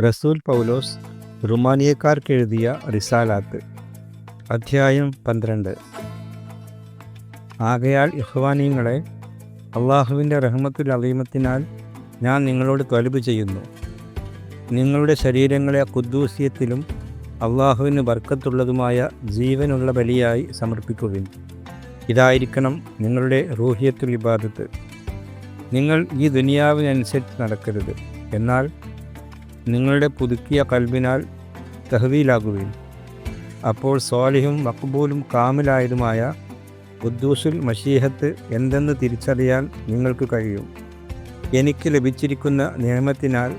റസൂൽ പൗലോസ് റുമാനിയക്കാർക്കെഴുതിയ റിസാലാത്ത് അധ്യായം 12. ആകയാൽ ഇഖ്വാനീങ്ങളെ, അള്ളാഹുവിൻ്റെ റഹ്മത്തുൽ അളീമത്തിനാൽ ഞാൻ നിങ്ങളോട് ത്വൽബ് ചെയ്യുന്നു. നിങ്ങളുടെ ശരീരങ്ങളെ ഖുദ്ദൂസിയത്തിലും അള്ളാഹുവിന് ബർക്കത്തുള്ളതുമായ ജീവനുള്ള ബലിയായി സമർപ്പിക്കുവിൻ. ഇതായിരിക്കണം നിങ്ങളുടെ റൂഹിയത്തുൽ ഇബാദത്ത്. നിങ്ങൾ ഈ ദുനിയാവിനനുസരിച്ച് നടക്കരുത്, എന്നാൽ നിങ്ങളുടെ പുതുക്കിയ കൽബിനാൽ തഹ്വീലാകുവിൻ. അപ്പോൾ സ്വാലിഹും മഖ്ബൂലും കാമിലായതുമായ ഖുദ്ദൂസുൽ മശീഹത്ത് എന്തെന്ന് തിരിച്ചറിയാൻ നിങ്ങൾക്ക് കഴിയും. എനിക്ക് ലഭിച്ചിരിക്കുന്ന നിഅമത്തിനാൽ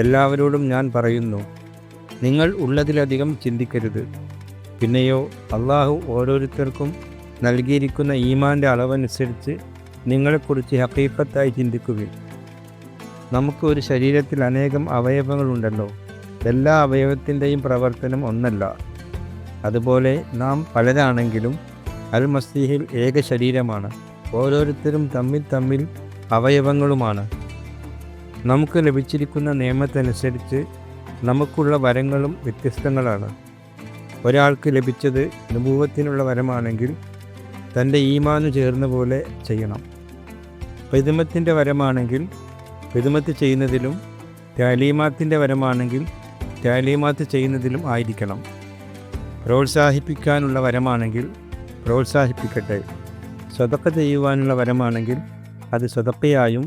എല്ലാവരോടും ഞാൻ പറയുന്നു, നിങ്ങൾ ഉള്ളതിലധികം ചിന്തിക്കരുത്. പിന്നെയോ അള്ളാഹു ഓരോരുത്തർക്കും നൽകിയിരിക്കുന്ന ഈമാൻ്റെ അളവനുസരിച്ച് നിങ്ങളെക്കുറിച്ച് ഹഖീഖത്തായി ചിന്തിക്കുവിൻ. നമുക്ക് ഒരു ശരീരത്തിൽ അനേകം അവയവങ്ങളുണ്ടല്ലോ, എല്ലാ അവയവത്തിൻ്റെയും പ്രവർത്തനം ഒന്നല്ല. അതുപോലെ നാം പലരാണെങ്കിലും അൽ മസീഹിൽ ഏക ശരീരമാണ്, ഓരോരുത്തരും തമ്മിൽ അവയവങ്ങളുമാണ്. നമുക്ക് ലഭിച്ചിരിക്കുന്ന നിയമത്തനുസരിച്ച് നമുക്കുള്ള വരങ്ങളും വ്യത്യസ്തങ്ങളാണ്. ഒരാൾക്ക് ലഭിച്ചത് നുബുവത്തിനുള്ള വരമാണെങ്കിൽ തൻ്റെ ഈമാനു ചേർന്ന പോലെ ചെയ്യണം. ഖിദ്മത്തിൻ്റെ വരമാണെങ്കിൽ ഖിദ്മത്ത് ചെയ്യുന്നതിലും, താലീമാത്തിൻ്റെ വരമാണെങ്കിൽ താലീമാത്ത് ചെയ്യുന്നതിലും ആയിരിക്കണം. പ്രോത്സാഹിപ്പിക്കാനുള്ള വരമാണെങ്കിൽ പ്രോത്സാഹിപ്പിക്കട്ടെ. സ്വതക്ക ചെയ്യുവാനുള്ള വരമാണെങ്കിൽ അത് സ്വതക്കയായും,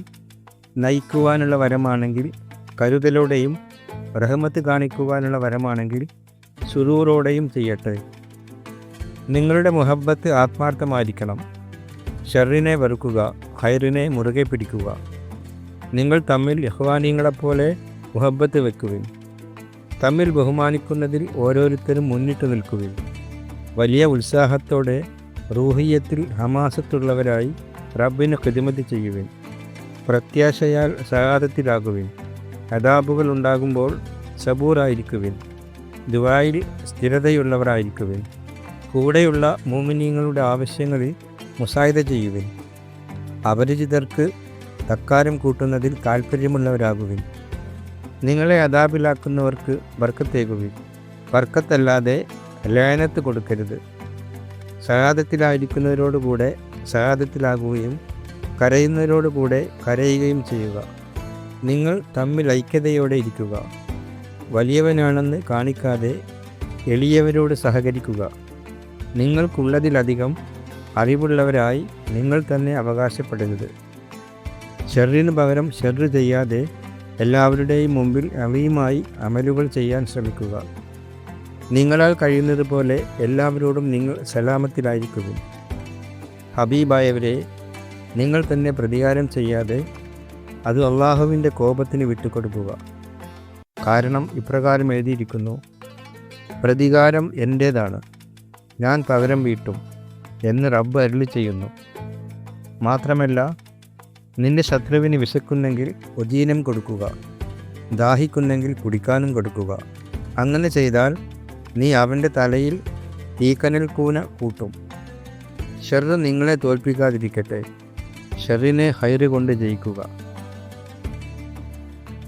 നയിക്കുവാനുള്ള വരമാണെങ്കിൽ കരുതലോടെയും, റഹ്മത്ത് കാണിക്കുവാനുള്ള വരമാണെങ്കിൽ സുറൂറോടെയും ചെയ്യട്ടെ. നിങ്ങളുടെ മുഹബ്ബത്ത് ആത്മാർത്ഥമായിരിക്കണം. ഷർറിനെ വെറുക്കുക, ഖൈറിനെ മുറുകെ പിടിക്കുക. നിങ്ങൾ തമ്മിൽ ഇഖ്വാനീങ്ങളെപ്പോലെ മുഹബ്ബത്ത് വെക്കുവിൻ. തമ്മിൽ ബഹുമാനിക്കുന്നതിൽ ഓരോരുത്തരും മുന്നിട്ട് നിൽക്കുവിൻ. വലിയ ഉത്സാഹത്തോടെ റൂഹിയത്തിൽ ഹമാസത്തുള്ളവരായി റബ്ബിന് ഖിദ്മത്ത് ചെയ്യുവിൻ. പ്രത്യാശയാൽ സആദത്തിലാകുവിൻ. അദാബുകൾ ഉണ്ടാകുമ്പോൾ സബൂറായിരിക്കുവിൻ. ദുആയിൽ സ്ഥിരതയുള്ളവരായിരിക്കുവിൻ. കൂടെയുള്ള മുഅ്മിനീങ്ങളുടെ ആവശ്യങ്ങളിൽ മുസായിദ ചെയ്യുവിൻ. അപരിചിതർക്ക് തക്കാരം കൂട്ടുന്നതിൽ താൽപ്പര്യമുള്ളവരാകുവിൻ. നിങ്ങളെ അദാബിലാക്കുന്നവർക്ക് ബർക്കത്തേകുവിൻ. ബർക്കത്തല്ലാതെ ലഅനത്ത് കൊടുക്കരുത്. സആദത്തിലായിരിക്കുന്നവരോടുകൂടെ സആദത്തിലാകുകയും കരയുന്നവരോടുകൂടെ കരയുകയും ചെയ്യുക. നിങ്ങൾ തമ്മിൽ ഐക്യതയോടെ ഇരിക്കുക. വലിയവനാണെന്ന് കാണിക്കാതെ എളിയവരോട് സഹകരിക്കുക. നിങ്ങൾക്കുള്ളതിലധികം അറിവുള്ളവരായി നിങ്ങൾ തന്നെ അവകാശപ്പെടരുത്. ഷർറിന് പകരം ഷർറ് ചെയ്യാതെ എല്ലാവരുടെയും മുമ്പിൽ അവയുമായി അമലുകൾ ചെയ്യാൻ ശ്രമിക്കുക. നിങ്ങളാൽ കഴിയുന്നത് പോലെ എല്ലാവരോടും നിങ്ങൾ സലാമത്തിലായിരിക്കുവിൻ. ഹബീബായവരെ, നിങ്ങൾ തന്നെ പ്രതികാരം ചെയ്യാതെ അത് അള്ളാഹുവിൻ്റെ കോപത്തിന് വിട്ടുകൊടുക്കുക. കാരണം ഇപ്രകാരം എഴുതിയിരിക്കുന്നു, പ്രതികാരം എൻ്റേതാണ്, ഞാൻ പകരം വീട്ടും എന്ന് റബ്ബ് അരുളി ചെയ്യുന്നു. മാത്രമല്ല, നിന്റെ ശത്രുവിന് വിശക്കുന്നെങ്കിൽ ഉജീനം കൊടുക്കുക, ദാഹിക്കുന്നെങ്കിൽ കുടിക്കാനും കൊടുക്കുക. അങ്ങനെ ചെയ്താൽ നീ അവൻ്റെ തലയിൽ തീക്കനൽ കൂന കൂട്ടും. ഷർറ് നിങ്ങളെ തോൽപ്പിക്കാതിരിക്കട്ടെ. ഷർറിനെ ഖൈറ് കൊണ്ട് ജയിക്കുക.